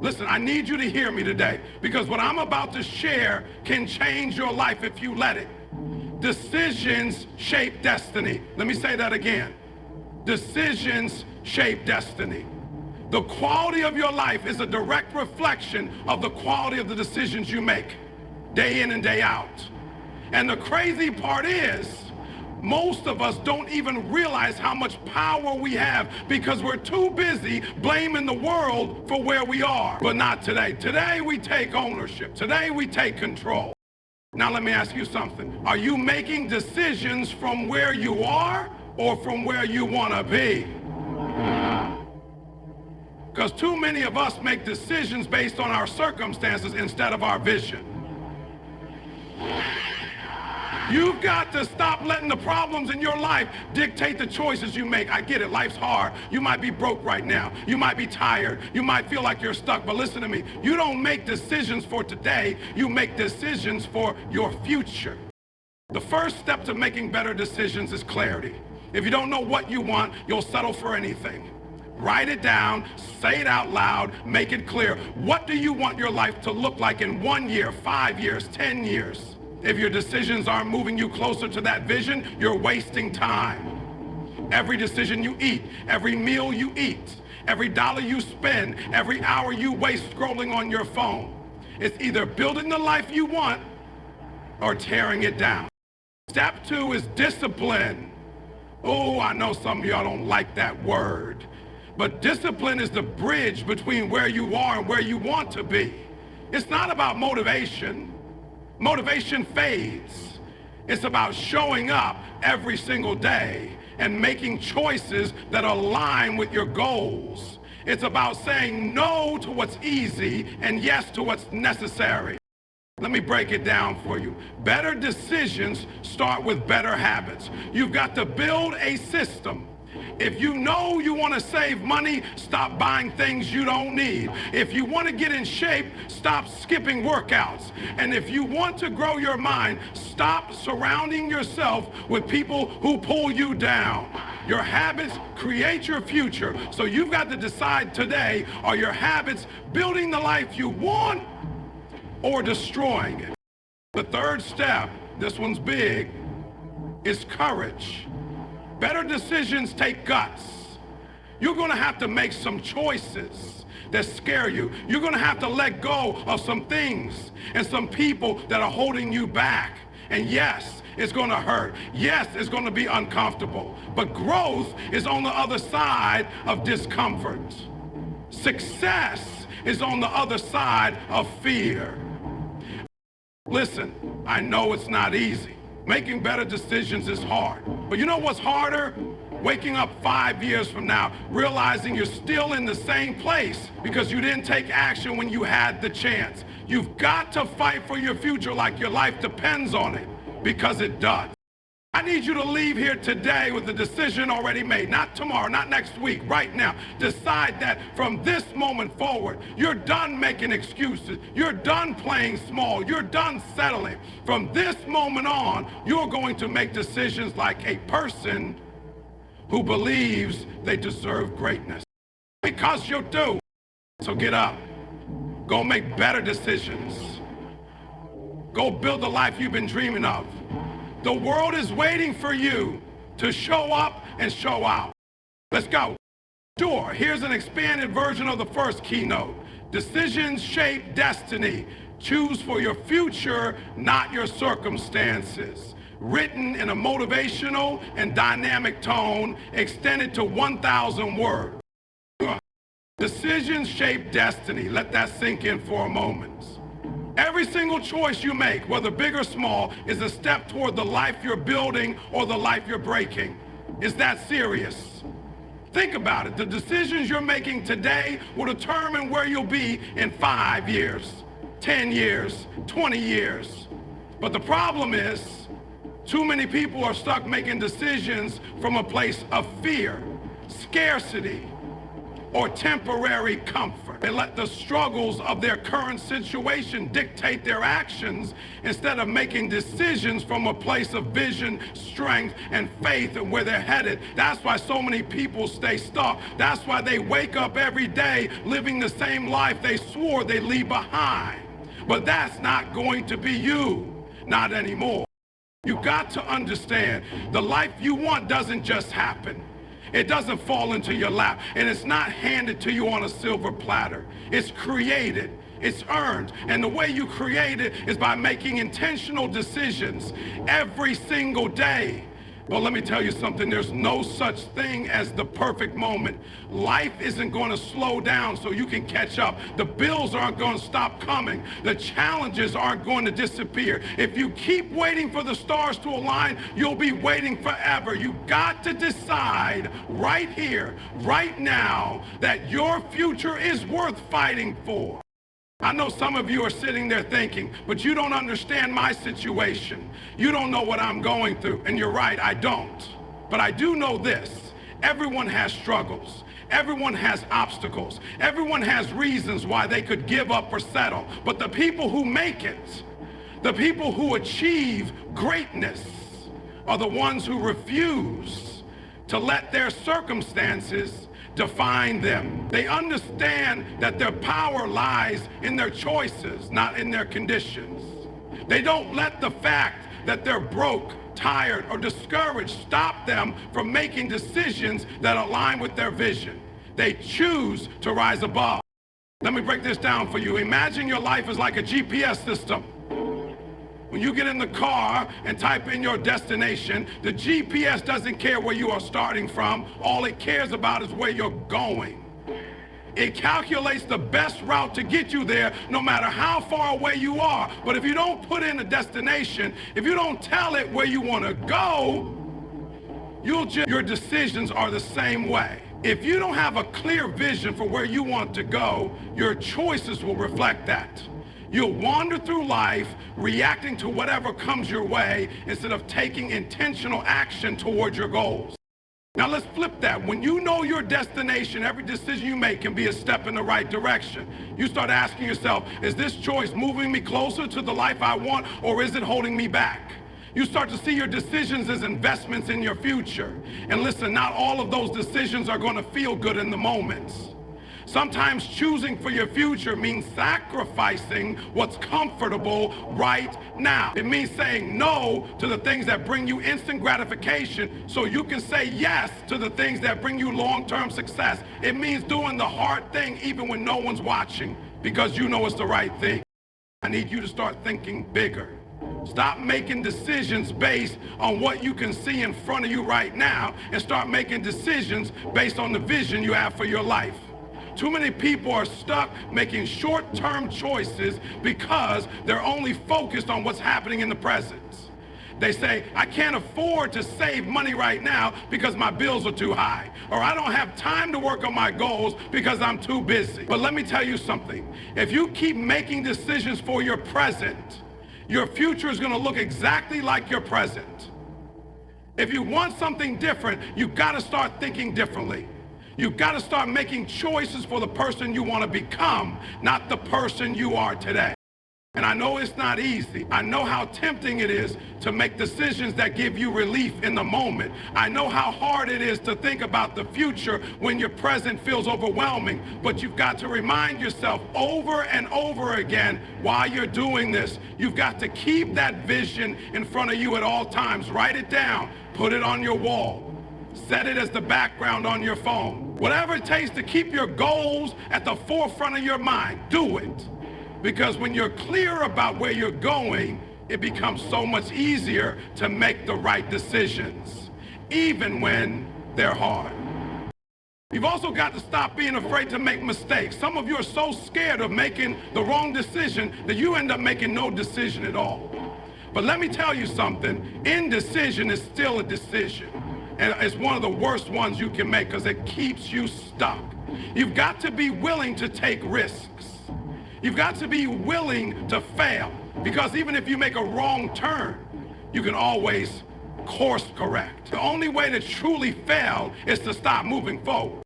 Listen, I need you to hear me today, because what I'm about to share can change your life if you let it. Decisions shape destiny. Let me say that again. Decisions shape destiny. The quality of your life is a direct reflection of the quality of the decisions you make, day in and day out. And the crazy part is, most of us don't even realize how much power we have because we're too busy blaming the world for where we are. But not today. Today we take ownership. Today we take control. Now let me ask you something. Are you making decisions from where you are or from where you want to be? Because too many of us make decisions based on our circumstances instead of our vision. You've got to stop letting the problems in your life dictate the choices you make. I get it, life's hard. You might be broke right now. You might be tired. You might feel like you're stuck, but listen to me. You don't make decisions for today. You make decisions for your future. The first step to making better decisions is clarity. If you don't know what you want, you'll settle for anything. Write it down, say it out loud, make it clear. What do you want your life to look like in 1 year, 5 years, 10 years? If your decisions aren't moving you closer to that vision, you're wasting time. Every decision you eat, every meal you eat, every dollar you spend, every hour you waste scrolling on your phone, it's either building the life you want or tearing it down. Step 2 is discipline. Oh, I know some of y'all don't like that word, but discipline is the bridge between where you are and where you want to be. It's not about motivation. Motivation fades. It's about showing up every single day and making choices that align with your goals. It's about saying no to what's easy and yes to what's necessary. Let me break it down for you. Better decisions start with better habits. You've got to build a system. If you know you want to save money, stop buying things you don't need. If you want to get in shape, stop skipping workouts. And if you want to grow your mind, stop surrounding yourself with people who pull you down. Your habits create your future. So you've got to decide today, are your habits building the life you want or destroying it? The third step, this one's big, is courage. Better decisions take guts. You're going to have to make some choices that scare you. You're going to have to let go of some things and some people that are holding you back. And yes, it's going to hurt. Yes, it's going to be uncomfortable. But growth is on the other side of discomfort. Success is on the other side of fear. Listen, I know it's not easy. Making better decisions is hard. But you know what's harder? Waking up 5 years from now, realizing you're still in the same place because you didn't take action when you had the chance. You've got to fight for your future like your life depends on it, because it does. I need you to leave here today with the decision already made. Not tomorrow, not next week, right now. Decide that from this moment forward, you're done making excuses. You're done playing small. You're done settling. From this moment on, you're going to make decisions like a person who believes they deserve greatness. Because you do. So get up. Go make better decisions. Go build the life you've been dreaming of. The world is waiting for you to show up and show out. Let's go. Sure, here's an expanded version of the first keynote. Decisions shape destiny. Choose for your future, not your circumstances. Written in a motivational and dynamic tone, extended to 1,000 words. Decisions shape destiny. Let that sink in for a moment. Every single choice you make, whether big or small, is a step toward the life you're building or the life you're breaking. Is that serious? Think about it. The decisions you're making today will determine where you'll be in 5 years, 10 years, 20 years. But the problem is, too many people are stuck making decisions from a place of fear, scarcity, or temporary comfort. They let the struggles of their current situation dictate their actions instead of making decisions from a place of vision, strength, and faith and where they're headed. That's why so many people stay stuck. That's why they wake up every day living the same life they swore they'd leave behind. But that's not going to be you, not anymore. You got to understand, the life you want doesn't just happen. It doesn't fall into your lap, and it's not handed to you on a silver platter. It's created, it's earned, and the way you create it is by making intentional decisions every single day. Well, let me tell you something, there's no such thing as the perfect moment. Life isn't going to slow down so you can catch up. The bills aren't going to stop coming. The challenges aren't going to disappear. If you keep waiting for the stars to align, you'll be waiting forever. You got to decide right here, right now, that your future is worth fighting for. I know some of you are sitting there thinking, but you don't understand my situation. You don't know what I'm going through. And you're right, I don't. But I do know this. Everyone has struggles. Everyone has obstacles. Everyone has reasons why they could give up or settle. But the people who make it, the people who achieve greatness, are the ones who refuse to let their circumstances define them. They understand that their power lies in their choices, not in their conditions. They don't let the fact that they're broke, tired, or discouraged stop them from making decisions that align with their vision. They choose to rise above. Let me break this down for you. Imagine your life is like a GPS system. When you get in the car and type in your destination, the GPS doesn't care where you are starting from. All it cares about is where you're going. It calculates the best route to get you there, no matter how far away you are. But if you don't put in a destination, if you don't tell it where you want to go, your decisions are the same way. If you don't have a clear vision for where you want to go, your choices will reflect that. You'll wander through life reacting to whatever comes your way instead of taking intentional action towards your goals. Now let's flip that. When you know your destination, every decision you make can be a step in the right direction. You start asking yourself, is this choice moving me closer to the life I want, or is it holding me back? You start to see your decisions as investments in your future. And listen, not all of those decisions are going to feel good in the moment. Sometimes choosing for your future means sacrificing what's comfortable right now. It means saying no to the things that bring you instant gratification so you can say yes to the things that bring you long-term success. It means doing the hard thing even when no one's watching because you know it's the right thing. I need you to start thinking bigger. Stop making decisions based on what you can see in front of you right now and start making decisions based on the vision you have for your life. Too many people are stuck making short-term choices because they're only focused on what's happening in the present. They say, I can't afford to save money right now because my bills are too high. Or I don't have time to work on my goals because I'm too busy. But let me tell you something. If you keep making decisions for your present, your future is going to look exactly like your present. If you want something different, you've got to start thinking differently. You've got to start making choices for the person you want to become, not the person you are today. And I know it's not easy. I know how tempting it is to make decisions that give you relief in the moment. I know how hard it is to think about the future when your present feels overwhelming. But you've got to remind yourself over and over again while you're doing this. You've got to keep that vision in front of you at all times. Write it down. Put it on your wall. Set it as the background on your phone. Whatever it takes to keep your goals at the forefront of your mind, do it. Because when you're clear about where you're going, it becomes so much easier to make the right decisions, even when they're hard. You've also got to stop being afraid to make mistakes. Some of you are so scared of making the wrong decision that you end up making no decision at all. But let me tell you something, indecision is still a decision. And it's one of the worst ones you can make because it keeps you stuck. You've got to be willing to take risks. You've got to be willing to fail because even if you make a wrong turn, you can always course correct. The only way to truly fail is to stop moving forward.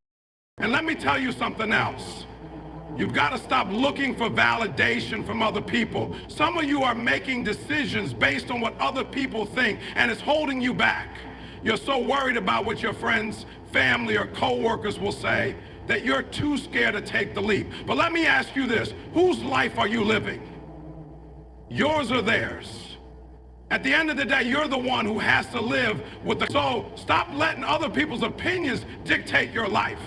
And let me tell you something else. You've got to stop looking for validation from other people. Some of you are making decisions based on what other people think, and it's holding you back. You're so worried about what your friends, family, or coworkers will say that you're too scared to take the leap. But let me ask you this, whose life are you living? Yours or theirs? At the end of the day, you're the one who has to live with the... So stop letting other people's opinions dictate your life.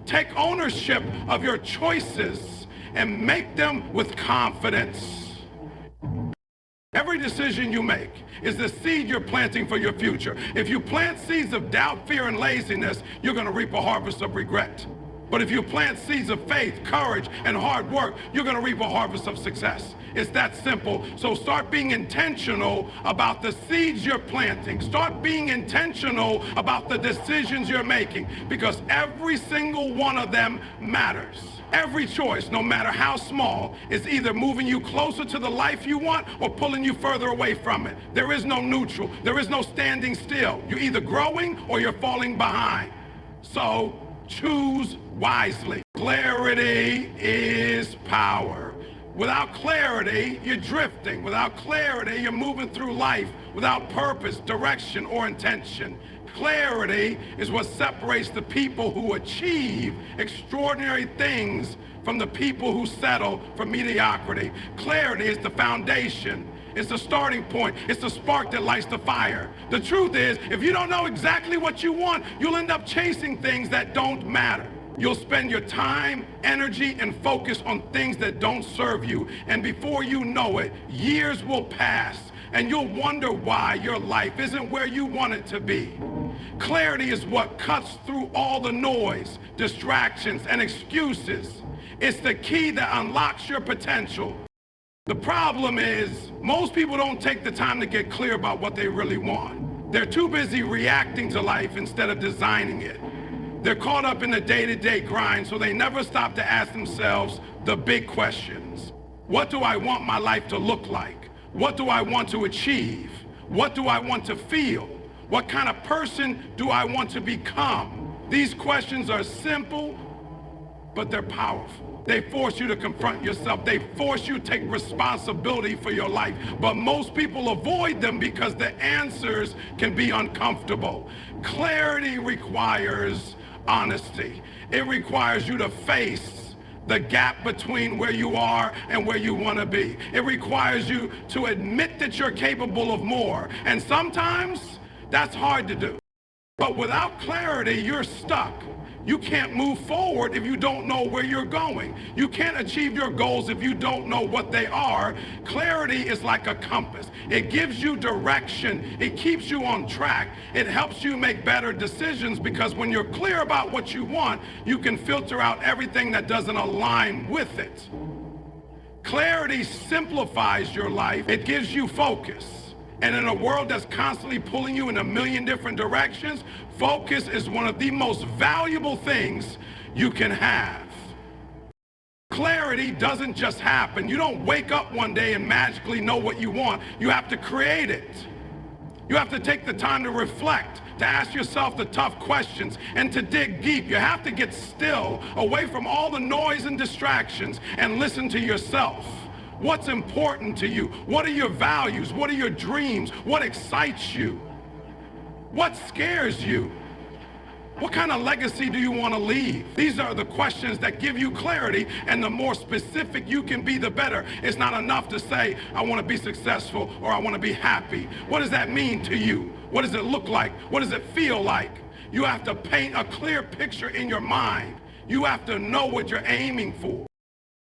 Take ownership of your choices and make them with confidence. Every decision you make is the seed you're planting for your future. If you plant seeds of doubt, fear, and laziness, you're going to reap a harvest of regret. But if you plant seeds of faith, courage, and hard work, you're going to reap a harvest of success. It's that simple. So start being intentional about the seeds you're planting. Start being intentional about the decisions you're making, because every single one of them matters. Every choice, no matter how small, is either moving you closer to the life you want or pulling you further away from it. There is no neutral. There is no standing still. You're either growing or you're falling behind. So choose wisely. Clarity is power. Without clarity, you're drifting. Without clarity, you're moving through life without purpose, direction, or intention. Clarity is what separates the people who achieve extraordinary things from the people who settle for mediocrity. Clarity is the foundation. It's the starting point. It's the spark that lights the fire. The truth is, if you don't know exactly what you want, you'll end up chasing things that don't matter. You'll spend your time, energy, and focus on things that don't serve you. And before you know it, years will pass, and you'll wonder why your life isn't where you want it to be. Clarity is what cuts through all the noise, distractions, and excuses. It's the key that unlocks your potential. The problem is, most people don't take the time to get clear about what they really want. They're too busy reacting to life instead of designing it. They're caught up in the day-to-day grind, so they never stop to ask themselves the big questions. What do I want my life to look like? What do I want to achieve? What do I want to feel? What kind of person do I want to become? These questions are simple, but they're powerful. They force you to confront yourself. They force you to take responsibility for your life. But most people avoid them because the answers can be uncomfortable. Clarity requires honesty. It requires you to face the gap between where you are and where you want to be. It requires you to admit that you're capable of more. And sometimes that's hard to do. But without clarity, you're stuck. You can't move forward if you don't know where you're going. You can't achieve your goals if you don't know what they are. Clarity is like a compass. It gives you direction. It keeps you on track. It helps you make better decisions, because when you're clear about what you want, you can filter out everything that doesn't align with it. Clarity simplifies your life. It gives you focus. And in a world that's constantly pulling you in a million different directions, focus is one of the most valuable things you can have. Clarity doesn't just happen. You don't wake up one day and magically know what you want. You have to create it. You have to take the time to reflect, to ask yourself the tough questions, and to dig deep. You have to get still, away from all the noise and distractions, and listen to yourself. What's important to you? What are your values? What are your dreams? What excites you? What scares you? What kind of legacy do you want to leave? These are the questions that give you clarity, and the more specific you can be, the better. It's not enough to say, I want to be successful, or I want to be happy. What does that mean to you? What does it look like? What does it feel like? You have to paint a clear picture in your mind. You have to know what you're aiming for.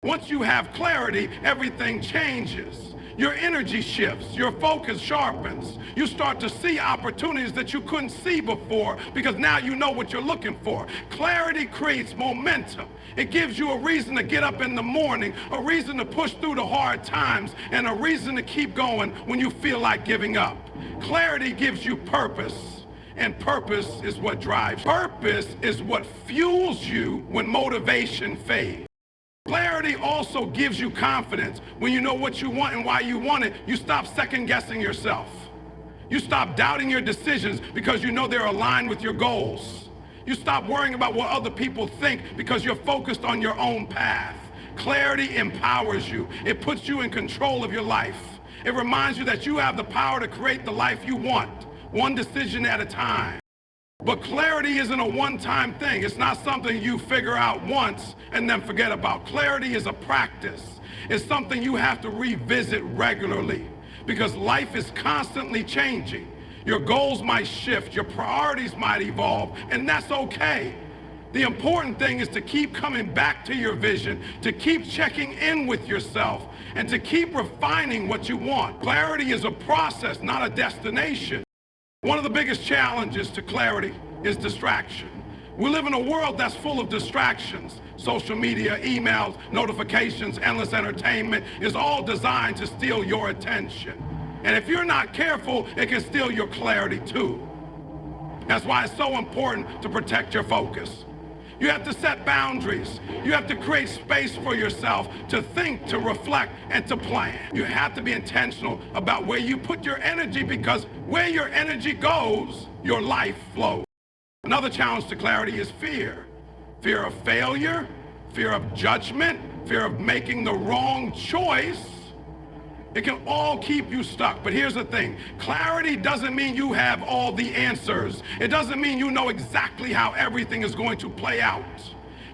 Once you have clarity, everything changes. Your energy shifts, your focus sharpens. You start to see opportunities that you couldn't see before, because now you know what you're looking for. Clarity creates momentum. It gives you a reason to get up in the morning, a reason to push through the hard times, and a reason to keep going when you feel like giving up. Clarity gives you purpose, and purpose is what drives. Purpose is what fuels you when motivation fades. Clarity also gives you confidence. When you know what you want and why you want it, you stop second-guessing yourself. You stop doubting your decisions because you know they're aligned with your goals. You stop worrying about what other people think because you're focused on your own path. Clarity empowers you. It puts you in control of your life. It reminds you that you have the power to create the life you want, one decision at a time. But clarity isn't a one-time thing. It's not something you figure out once and then forget about. Clarity is a practice. It's something you have to revisit regularly because life is constantly changing. Your goals might shift, your priorities might evolve, and that's okay. The important thing is to keep coming back to your vision, to keep checking in with yourself, and to keep refining what you want. Clarity is a process, not a destination. One of the biggest challenges to clarity is distraction. We live in a world that's full of distractions. Social media, emails, notifications, endless entertainment is all designed to steal your attention. And if you're not careful, it can steal your clarity too. That's why it's so important to protect your focus. You have to set boundaries. You have to create space for yourself to think, to reflect, and to plan. You have to be intentional about where you put your energy because where your energy goes, your life flows. Another challenge to clarity is fear. Fear of failure, fear of judgment, fear of making the wrong choice. It can all keep you stuck. But here's the thing. Clarity doesn't mean you have all the answers. It doesn't mean you know exactly how everything is going to play out.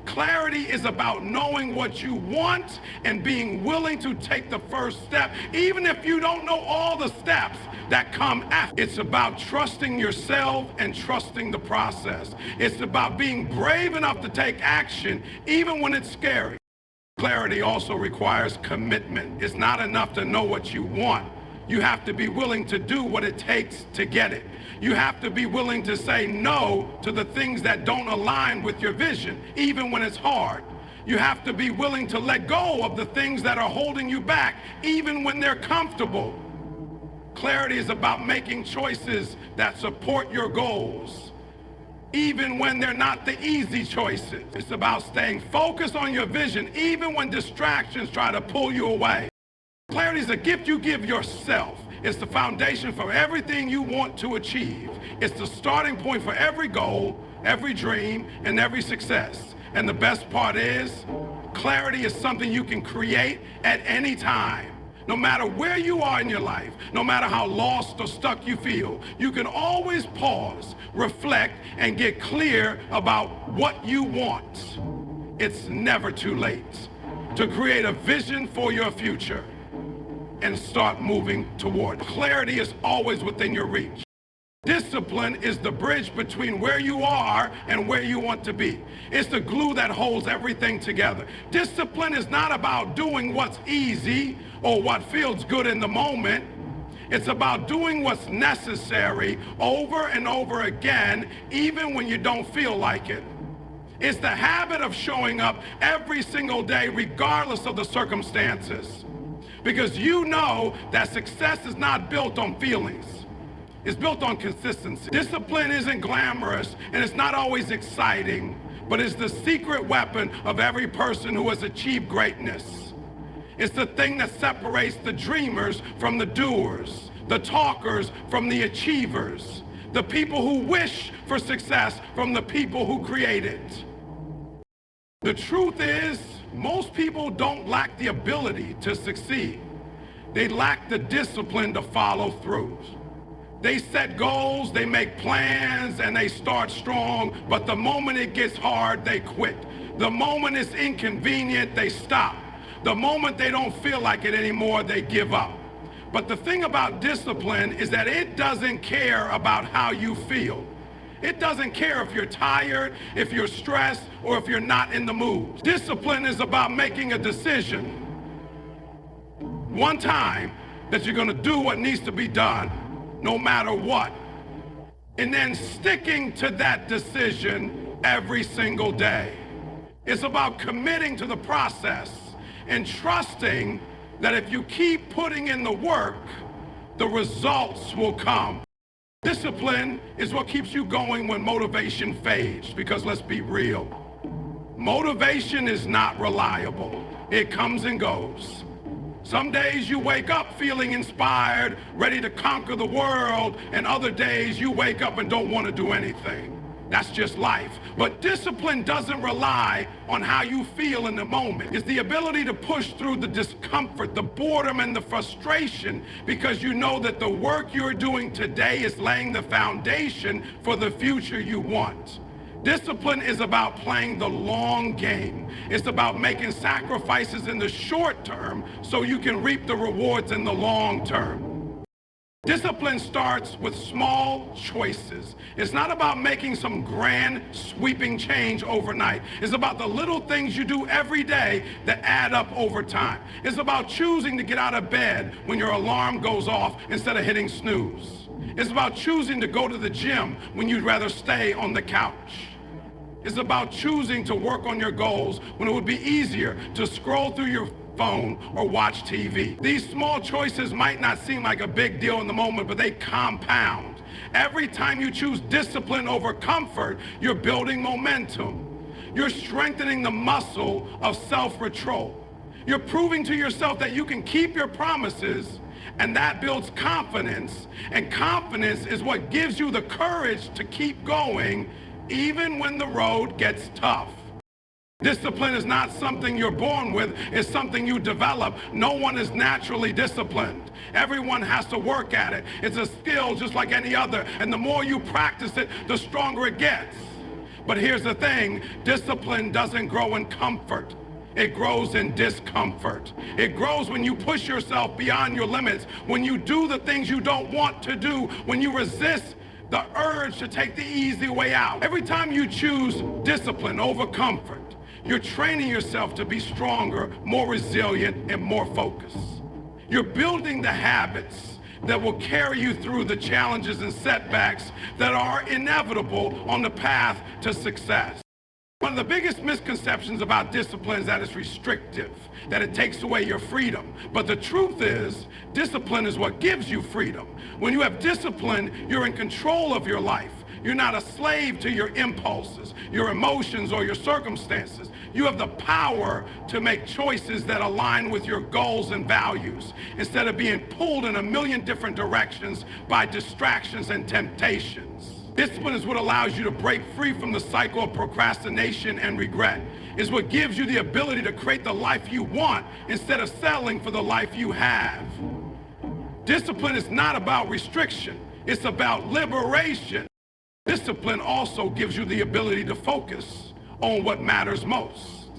Clarity is about knowing what you want and being willing to take the first step, even if you don't know all the steps that come after. It's about trusting yourself and trusting the process. It's about being brave enough to take action, even when it's scary. Clarity also requires commitment. It's not enough to know what you want. You have to be willing to do what it takes to get it. You have to be willing to say no to the things that don't align with your vision, even when it's hard. You have to be willing to let go of the things that are holding you back, even when they're comfortable. Clarity is about making choices that support your goals, even when they're not the easy choices. It's about staying focused on your vision, even when distractions try to pull you away. Clarity is a gift you give yourself. It's the foundation for everything you want to achieve. It's the starting point for every goal, every dream, and every success. And the best part is, clarity is something you can create at any time. No matter where you are in your life, no matter how lost or stuck you feel, you can always pause, reflect, and get clear about what you want. It's never too late to create a vision for your future and start moving toward. Clarity is always within your reach. Discipline is the bridge between where you are and where you want to be. It's the glue that holds everything together. Discipline is not about doing what's easy or what feels good in the moment. It's about doing what's necessary over and over again, even when you don't feel like it. It's the habit of showing up every single day, regardless of the circumstances. Because you know that success is not built on feelings. It's built on consistency. Discipline isn't glamorous and it's not always exciting, but it's the secret weapon of every person who has achieved greatness. It's the thing that separates the dreamers from the doers, the talkers from the achievers, the people who wish for success from the people who create it. The truth is, most people don't lack the ability to succeed. They lack the discipline to follow through. They set goals, they make plans, and they start strong, but the moment it gets hard, they quit. The moment it's inconvenient, they stop. The moment they don't feel like it anymore, they give up. But the thing about discipline is that it doesn't care about how you feel. It doesn't care if you're tired, if you're stressed, or if you're not in the mood. Discipline is about making a decision one time that you're gonna do what needs to be done, no matter what. And then sticking to that decision every single day. It's about committing to the process and trusting that if you keep putting in the work, the results will come. Discipline is what keeps you going when motivation fades, because let's be real. Motivation is not reliable. It comes and goes. Some days you wake up feeling inspired, ready to conquer the world, and other days you wake up and don't want to do anything. That's just life. But discipline doesn't rely on how you feel in the moment. It's the ability to push through the discomfort, the boredom, and the frustration because you know that the work you're doing today is laying the foundation for the future you want. Discipline is about playing the long game. It's about making sacrifices in the short term so you can reap the rewards in the long term. Discipline starts with small choices. It's not about making some grand, sweeping change overnight. It's about the little things you do every day that add up over time. It's about choosing to get out of bed when your alarm goes off instead of hitting snooze. It's about choosing to go to the gym when you'd rather stay on the couch. It's about choosing to work on your goals when it would be easier to scroll through your phone or watch TV. These small choices might not seem like a big deal in the moment, but they compound. Every time you choose discipline over comfort, you're building momentum. You're strengthening the muscle of self-control. You're proving to yourself that you can keep your promises, and that builds confidence. And confidence is what gives you the courage to keep going even when the road gets tough. Discipline is not something you're born with, it's something you develop. No one is naturally disciplined. Everyone has to work at it. It's a skill just like any other, and the more you practice it, the stronger it gets. But here's the thing, discipline doesn't grow in comfort. It grows in discomfort. It grows when you push yourself beyond your limits, when you do the things you don't want to do, when you resist the urge to take the easy way out. Every time you choose discipline over comfort, you're training yourself to be stronger, more resilient, and more focused. You're building the habits that will carry you through the challenges and setbacks that are inevitable on the path to success. One of the biggest misconceptions about discipline is that it's restrictive, that it takes away your freedom. But the truth is, discipline is what gives you freedom. When you have discipline, you're in control of your life. You're not a slave to your impulses, your emotions, or your circumstances. You have the power to make choices that align with your goals and values instead of being pulled in a million different directions by distractions and temptations. Discipline is what allows you to break free from the cycle of procrastination and regret. It's what gives you the ability to create the life you want instead of settling for the life you have. Discipline is not about restriction. It's about liberation. Discipline also gives you the ability to focus on what matters most.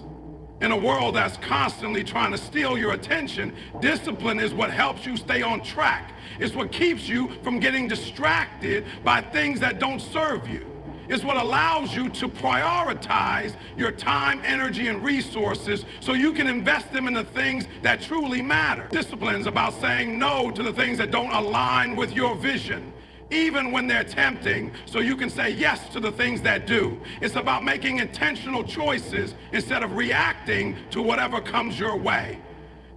In a world that's constantly trying to steal your attention, discipline is what helps you stay on track. It's what keeps you from getting distracted by things that don't serve you. It's what allows you to prioritize your time, energy, and resources so you can invest them in the things that truly matter. Discipline is about saying no to the things that don't align with your vision, even when they're tempting, so you can say yes to the things that do. It's about making intentional choices instead of reacting to whatever comes your way.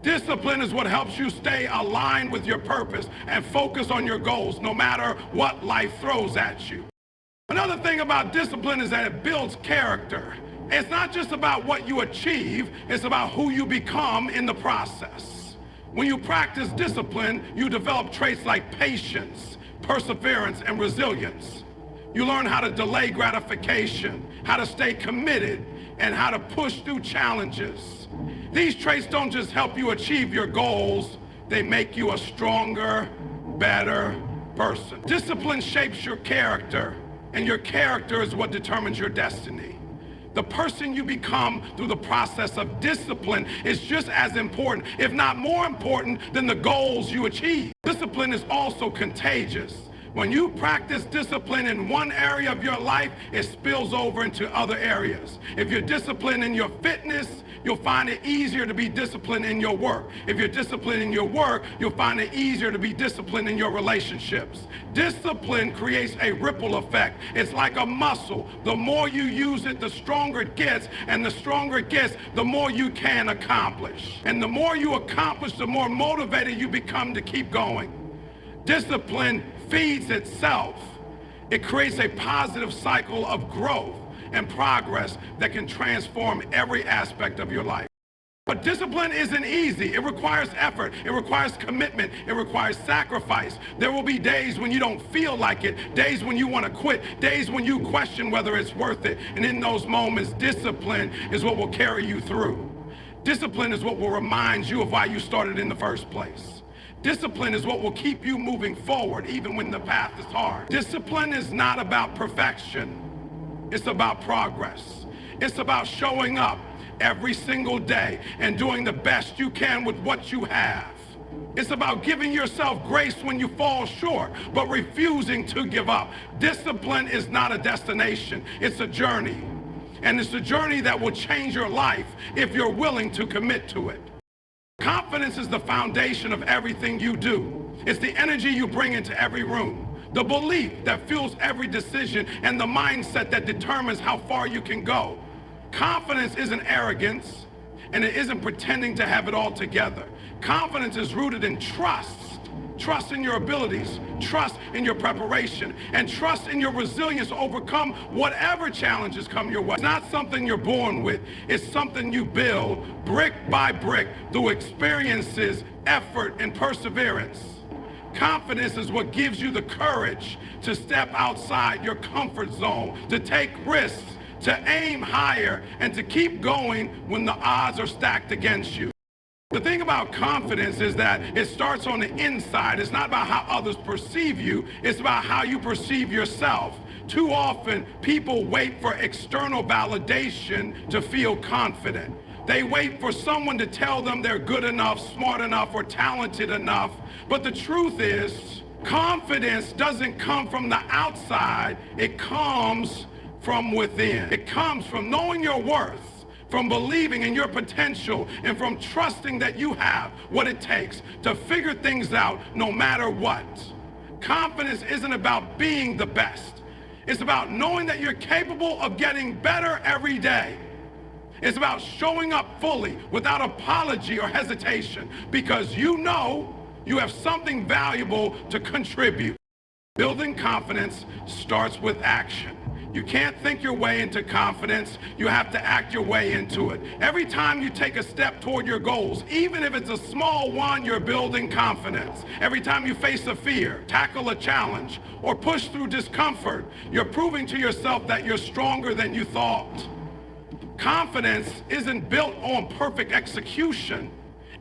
Discipline is what helps you stay aligned with your purpose and focus on your goals no matter what life throws at you. Another thing about discipline is that it builds character. It's not just about what you achieve, it's about who you become in the process. When you practice discipline, you develop traits like patience, perseverance, and resilience. You learn how to delay gratification, how to stay committed, and how to push through challenges. These traits don't just help you achieve your goals, they make you a stronger, better person. Discipline shapes your character, and your character is what determines your destiny. The person you become through the process of discipline is just as important, if not more important, than the goals you achieve. Discipline is also contagious. When you practice discipline in one area of your life, it spills over into other areas. If you're disciplined in your fitness, you'll find it easier to be disciplined in your work. If you're disciplined in your work, you'll find it easier to be disciplined in your relationships. Discipline creates a ripple effect. It's like a muscle. The more you use it, the stronger it gets, and the stronger it gets, the more you can accomplish. And the more you accomplish, the more motivated you become to keep going. Discipline feeds itself. It creates a positive cycle of growth and progress that can transform every aspect of your life. But discipline isn't easy. It requires effort. It requires commitment. It requires sacrifice. There will be days when you don't feel like it, days when you want to quit, days when you question whether it's worth it. And in those moments, discipline is what will carry you through. Discipline is what will remind you of why you started in the first place. Discipline is what will keep you moving forward even when the path is hard. Discipline is not about perfection. It's about progress. It's about showing up every single day and doing the best you can with what you have. It's about giving yourself grace when you fall short, but refusing to give up. Discipline is not a destination, it's a journey. And it's a journey that will change your life if you're willing to commit to it. Confidence is the foundation of everything you do. It's the energy you bring into every room, the belief that fuels every decision, and the mindset that determines how far you can go. Confidence isn't arrogance, and it isn't pretending to have it all together. Confidence is rooted in trust. Trust in your abilities, trust in your preparation, and trust in your resilience to overcome whatever challenges come your way. It's not something you're born with. It's something you build brick by brick through experiences, effort, and perseverance. Confidence is what gives you the courage to step outside your comfort zone, to take risks, to aim higher, and to keep going when the odds are stacked against you. The thing about confidence is that it starts on the inside. It's not about how others perceive you. It's about how you perceive yourself. Too often, people wait for external validation to feel confident. They wait for someone to tell them they're good enough, smart enough, or talented enough. But the truth is, confidence doesn't come from the outside. It comes from within. It comes from knowing your worth, from believing in your potential, and from trusting that you have what it takes to figure things out no matter what. Confidence isn't about being the best. It's about knowing that you're capable of getting better every day. It's about showing up fully without apology or hesitation because you know you have something valuable to contribute. Building confidence starts with action. You can't think your way into confidence. You have to act your way into it. Every time you take a step toward your goals, even if it's a small one, you're building confidence. Every time you face a fear, tackle a challenge, or push through discomfort, you're proving to yourself that you're stronger than you thought. Confidence isn't built on perfect execution.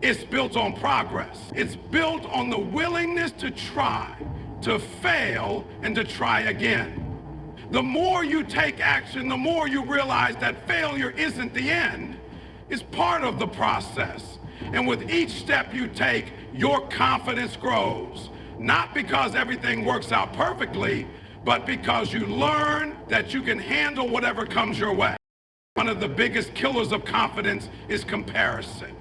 It's built on progress. It's built on the willingness to try, to fail, and to try again. The more you take action, the more you realize that failure isn't the end. It's part of the process. And with each step you take, your confidence grows. Not because everything works out perfectly, but because you learn that you can handle whatever comes your way. One of the biggest killers of confidence is comparison.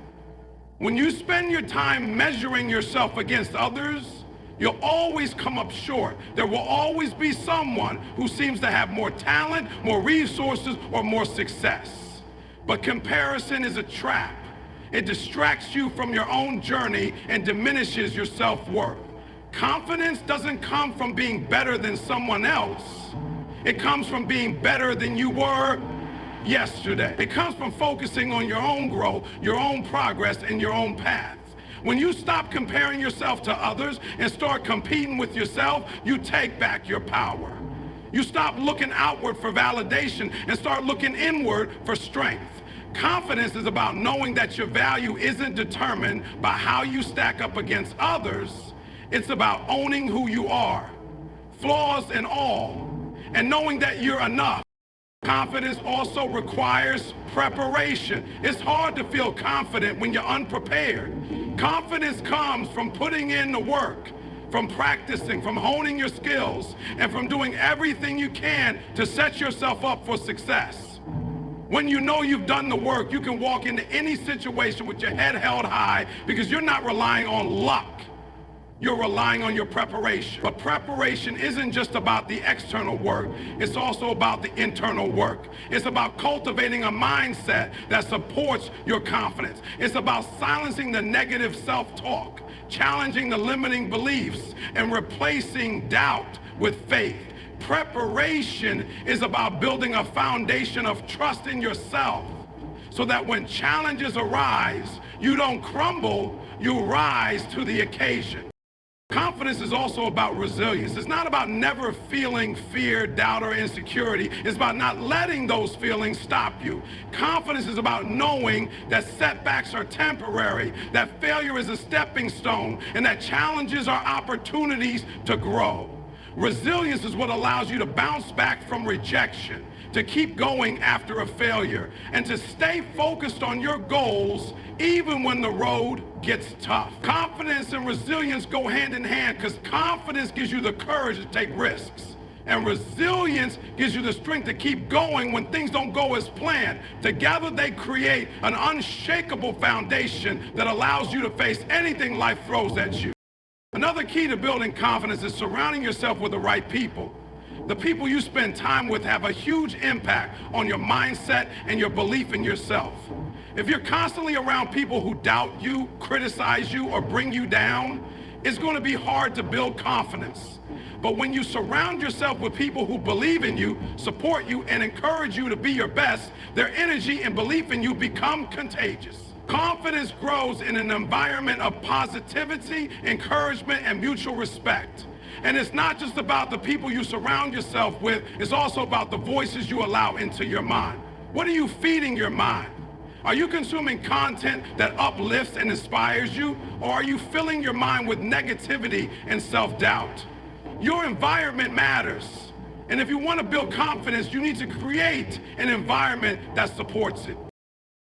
When you spend your time measuring yourself against others, you'll always come up short. There will always be someone who seems to have more talent, more resources, or more success. But comparison is a trap. It distracts you from your own journey and diminishes your self-worth. Confidence doesn't come from being better than someone else. It comes from being better than you were yesterday. It comes from focusing on your own growth, your own progress, and your own path. When you stop comparing yourself to others and start competing with yourself, you take back your power. You stop looking outward for validation and start looking inward for strength. Confidence is about knowing that your value isn't determined by how you stack up against others. It's about owning who you are, flaws and all, and knowing that you're enough. Confidence also requires preparation. It's hard to feel confident when you're unprepared. Confidence comes from putting in the work, from practicing, from honing your skills, and from doing everything you can to set yourself up for success. When you know you've done the work, you can walk into any situation with your head held high because you're not relying on luck. You're relying on your preparation. But preparation isn't just about the external work. It's also about the internal work. It's about cultivating a mindset that supports your confidence. It's about silencing the negative self-talk, challenging the limiting beliefs, and replacing doubt with faith. Preparation is about building a foundation of trust in yourself so that when challenges arise, you don't crumble, you rise to the occasion. Confidence is also about resilience. It's not about never feeling fear, doubt, or insecurity. It's about not letting those feelings stop you. Confidence is about knowing that setbacks are temporary, that failure is a stepping stone, and that challenges are opportunities to grow. Resilience is what allows you to bounce back from rejection, to keep going after a failure, and to stay focused on your goals even when the road gets tough. Confidence and resilience go hand in hand, because confidence gives you the courage to take risks, and resilience gives you the strength to keep going when things don't go as planned. Together they create an unshakable foundation that allows you to face anything life throws at you. Another key to building confidence is surrounding yourself with the right people. The people you spend time with have a huge impact on your mindset and your belief in yourself. If you're constantly around people who doubt you, criticize you, or bring you down, it's going to be hard to build confidence. But when you surround yourself with people who believe in you, support you, and encourage you to be your best, their energy and belief in you become contagious. Confidence grows in an environment of positivity, encouragement, and mutual respect. And it's not just about the people you surround yourself with, it's also about the voices you allow into your mind. What are you feeding your mind? Are you consuming content that uplifts and inspires you, or are you filling your mind with negativity and self-doubt? Your environment matters. And if you want to build confidence, you need to create an environment that supports it.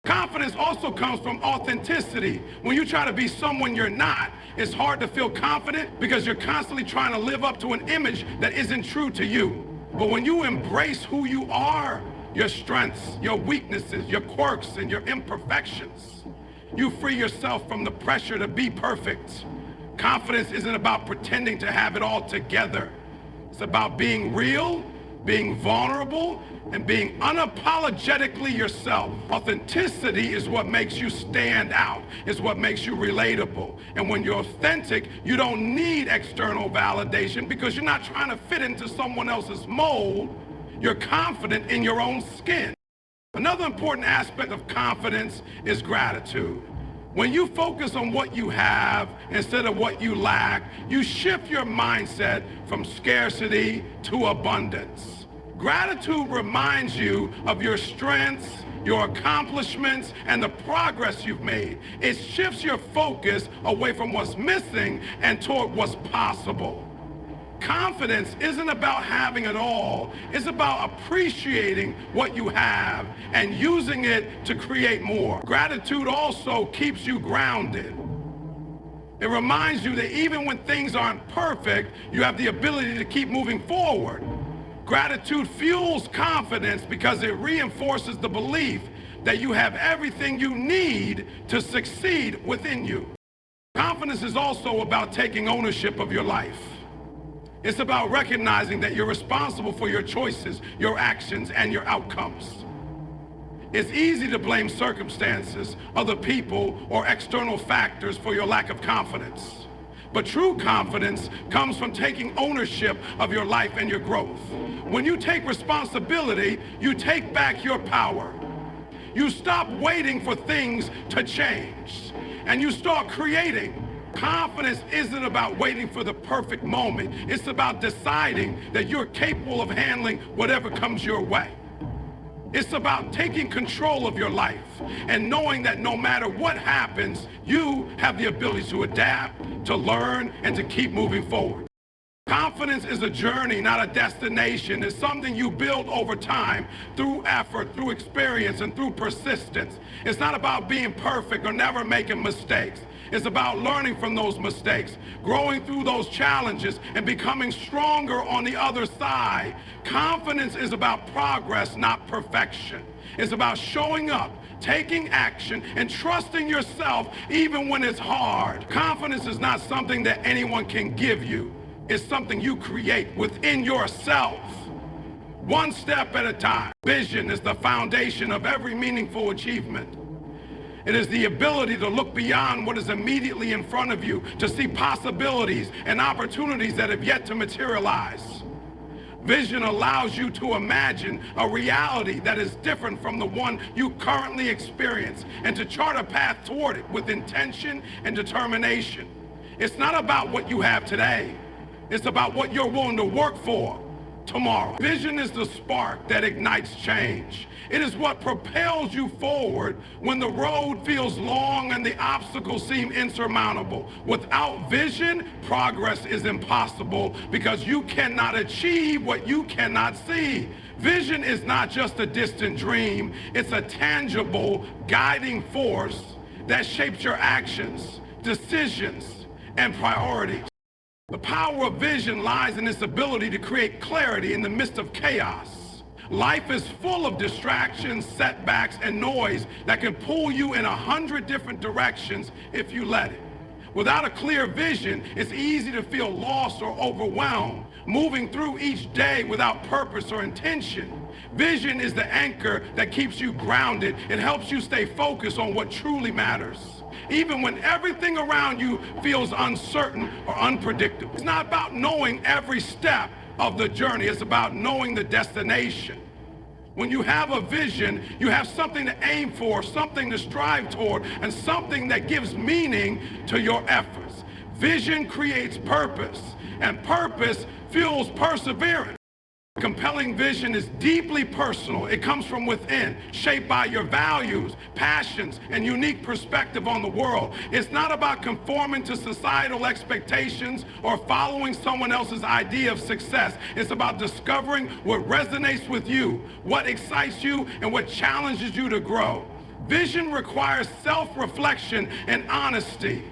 Confidence also comes from authenticity. When you try to be someone you're not, it's hard to feel confident because you're constantly trying to live up to an image that isn't true to you. But when you embrace who you are, your strengths, your weaknesses, your quirks, and your imperfections, you free yourself from the pressure to be perfect. Confidence isn't about pretending to have it all together. It's about being real, being vulnerable, and being unapologetically yourself. Authenticity is what makes you stand out. It's what makes you relatable. And when you're authentic, you don't need external validation because you're not trying to fit into someone else's mold. You're confident in your own skin. Another important aspect of confidence is gratitude. When you focus on what you have instead of what you lack, you shift your mindset from scarcity to abundance. Gratitude reminds you of your strengths, your accomplishments, and the progress you've made. It shifts your focus away from what's missing and toward what's possible. Confidence isn't about having it all. It's about appreciating what you have and using it to create more. Gratitude also keeps you grounded. It reminds you that even when things aren't perfect, you have the ability to keep moving forward. Gratitude fuels confidence because it reinforces the belief that you have everything you need to succeed within you. Confidence is also about taking ownership of your life. It's about recognizing that you're responsible for your choices, your actions, and your outcomes. It's easy to blame circumstances, other people, or external factors for your lack of confidence. But true confidence comes from taking ownership of your life and your growth. When you take responsibility, you take back your power. You stop waiting for things to change, and you start creating. Confidence isn't about waiting for the perfect moment. It's about deciding that you're capable of handling whatever comes your way. It's about taking control of your life and knowing that no matter what happens, you have the ability to adapt, to learn, and to keep moving forward. Confidence is a journey, not a destination. It's something you build over time through effort, through experience, and through persistence. It's not about being perfect or never making mistakes. It's about learning from those mistakes, growing through those challenges, and becoming stronger on the other side. Confidence is about progress, not perfection. It's about showing up, taking action, and trusting yourself even when it's hard. Confidence is not something that anyone can give you. It's something you create within yourself, one step at a time. Vision is the foundation of every meaningful achievement. It is the ability to look beyond what is immediately in front of you, to see possibilities and opportunities that have yet to materialize. Vision allows you to imagine a reality that is different from the one you currently experience and to chart a path toward it with intention and determination. It's not about what you have today. It's about what you're willing to work for tomorrow. Vision is the spark that ignites change. It is what propels you forward when the road feels long and the obstacles seem insurmountable. Without vision, progress is impossible because you cannot achieve what you cannot see. Vision is not just a distant dream. It's a tangible guiding force that shapes your actions, decisions, and priorities. The power of vision lies in its ability to create clarity in the midst of chaos. Life is full of distractions, setbacks, and noise that can pull you in 100 different directions if you let it. Without a clear vision, it's easy to feel lost or overwhelmed, moving through each day without purpose or intention. Vision is the anchor that keeps you grounded. It helps you stay focused on what truly matters, even when everything around you feels uncertain or unpredictable. It's not about knowing every step of the journey. It's about knowing the destination. When you have a vision, you have something to aim for, something to strive toward, and something that gives meaning to your efforts. Vision creates purpose, and purpose fuels perseverance. Compelling vision is deeply personal. It comes from within, shaped by your values, passions, and unique perspective on the world. It's not about conforming to societal expectations or following someone else's idea of success. It's about discovering what resonates with you, what excites you, and what challenges you to grow. Vision requires self-reflection and honesty.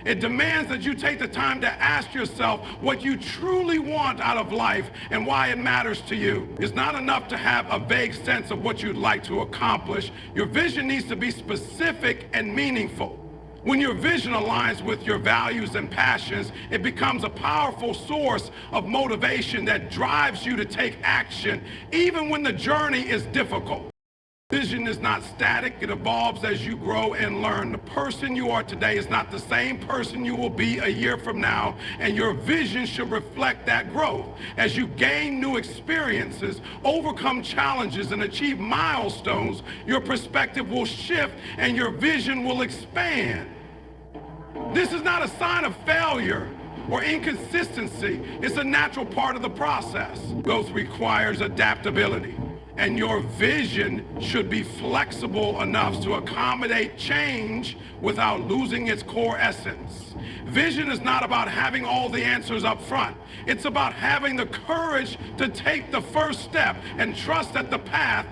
It demands that you take the time to ask yourself what you truly want out of life and why it matters to you. It's not enough to have a vague sense of what you'd like to accomplish. Your vision needs to be specific and meaningful. When your vision aligns with your values and passions, it becomes a powerful source of motivation that drives you to take action, even when the journey is difficult. Vision is not static. It evolves as you grow and learn. The person you are today is not the same person you will be a year from now, and your vision should reflect that growth. As you gain new experiences, overcome challenges, and achieve milestones, your perspective will shift and your vision will expand. This is not a sign of failure or inconsistency. It's a natural part of the process. Growth requires adaptability, and your vision should be flexible enough to accommodate change without losing its core essence. Vision is not about having all the answers up front. It's about having the courage to take the first step and trust that the path.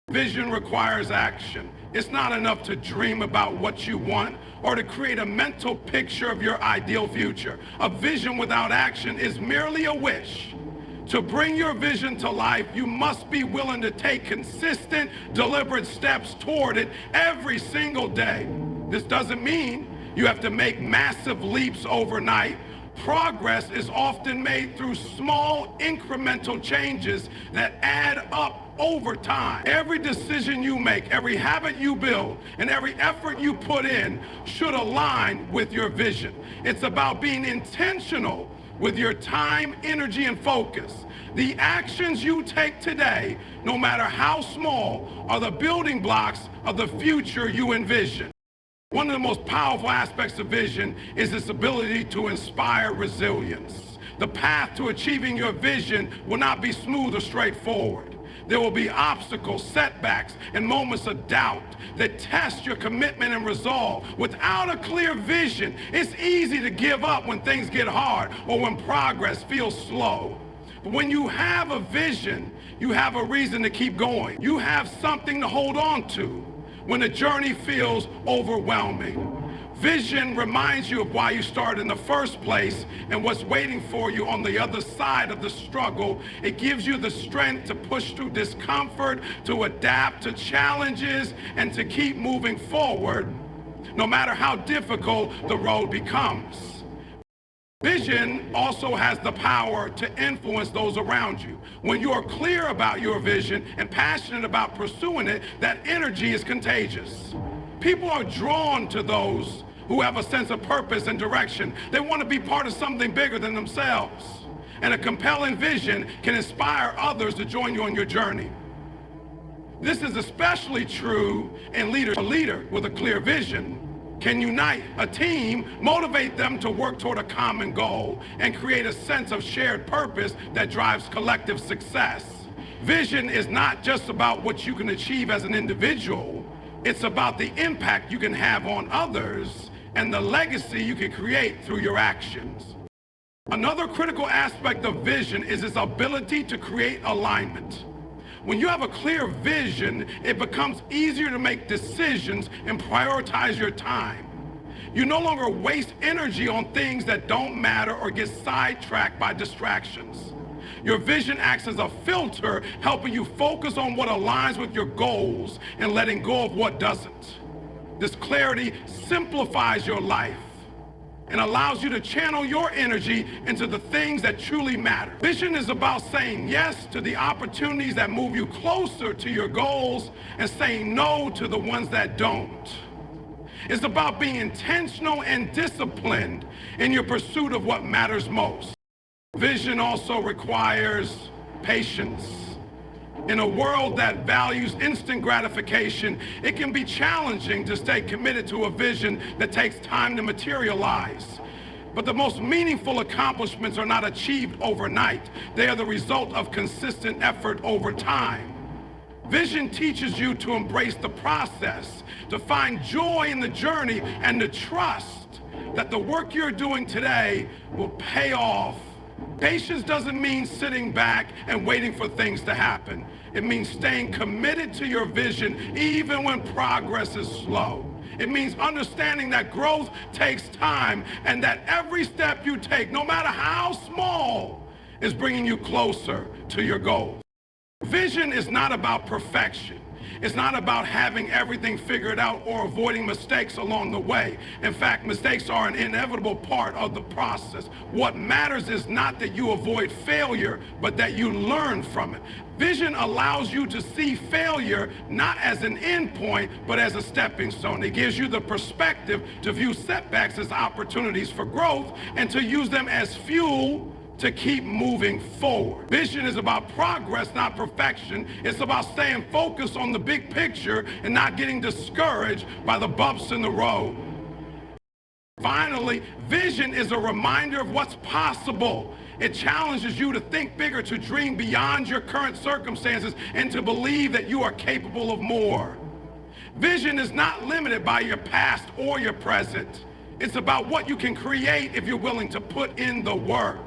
Vision requires action. It's not enough to dream about what you want or to create a mental picture of your ideal future. A vision without action is merely a wish. To bring your vision to life, you must be willing to take consistent, deliberate steps toward it every single day. This doesn't mean you have to make massive leaps overnight. Progress is often made through small, incremental changes that add up over time. Every decision you make, every habit you build, and every effort you put in should align with your vision. It's about being intentional with your time, energy, and focus. The actions you take today, no matter how small, are the building blocks of the future you envision. One of the most powerful aspects of vision is its ability to inspire resilience. The path to achieving your vision will not be smooth or straightforward. There will be obstacles, setbacks, and moments of doubt that test your commitment and resolve. Without a clear vision, it's easy to give up when things get hard or when progress feels slow. But when you have a vision, you have a reason to keep going. You have something to hold on to when the journey feels overwhelming. Vision reminds you of why you started in the first place and what's waiting for you on the other side of the struggle. It gives you the strength to push through discomfort, to adapt to challenges, and to keep moving forward, no matter how difficult the road becomes. Vision also has the power to influence those around you. When you are clear about your vision and passionate about pursuing it, that energy is contagious. People are drawn to those who have a sense of purpose and direction. They want to be part of something bigger than themselves. And a compelling vision can inspire others to join you on your journey. This is especially true in leaders. A leader with a clear vision can unite a team, motivate them to work toward a common goal, and create a sense of shared purpose that drives collective success. Vision is not just about what you can achieve as an individual. It's about the impact you can have on others and the legacy you can create through your actions. Another critical aspect of vision is its ability to create alignment. When you have a clear vision, it becomes easier to make decisions and prioritize your time. You no longer waste energy on things that don't matter or get sidetracked by distractions. Your vision acts as a filter, helping you focus on what aligns with your goals and letting go of what doesn't. This clarity simplifies your life and allows you to channel your energy into the things that truly matter. Vision is about saying yes to the opportunities that move you closer to your goals and saying no to the ones that don't. It's about being intentional and disciplined in your pursuit of what matters most. Vision also requires patience. In a world that values instant gratification, it can be challenging to stay committed to a vision that takes time to materialize. But the most meaningful accomplishments are not achieved overnight. They are the result of consistent effort over time. Vision teaches you to embrace the process, to find joy in the journey, and to trust that the work you're doing today will pay off. Patience doesn't mean sitting back and waiting for things to happen. It means staying committed to your vision even when progress is slow. It means understanding that growth takes time and that every step you take, no matter how small, is bringing you closer to your goal. Vision is not about perfection. It's not about having everything figured out or avoiding mistakes along the way. In fact, mistakes are an inevitable part of the process. What matters is not that you avoid failure, but that you learn from it. Vision allows you to see failure not as an end point, but as a stepping stone. It gives you the perspective to view setbacks as opportunities for growth and to use them as fuel to keep moving forward. Vision is about progress, not perfection. It's about staying focused on the big picture and not getting discouraged by the bumps in the road. Finally, vision is a reminder of what's possible. It challenges you to think bigger, to dream beyond your current circumstances, and to believe that you are capable of more. Vision is not limited by your past or your present. It's about what you can create if you're willing to put in the work.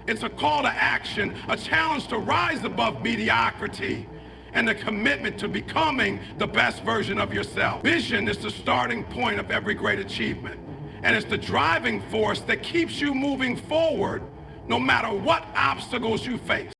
It's a call to action, a challenge to rise above mediocrity, and a commitment to becoming the best version of yourself. Vision is the starting point of every great achievement, and it's the driving force that keeps you moving forward no matter what obstacles you face.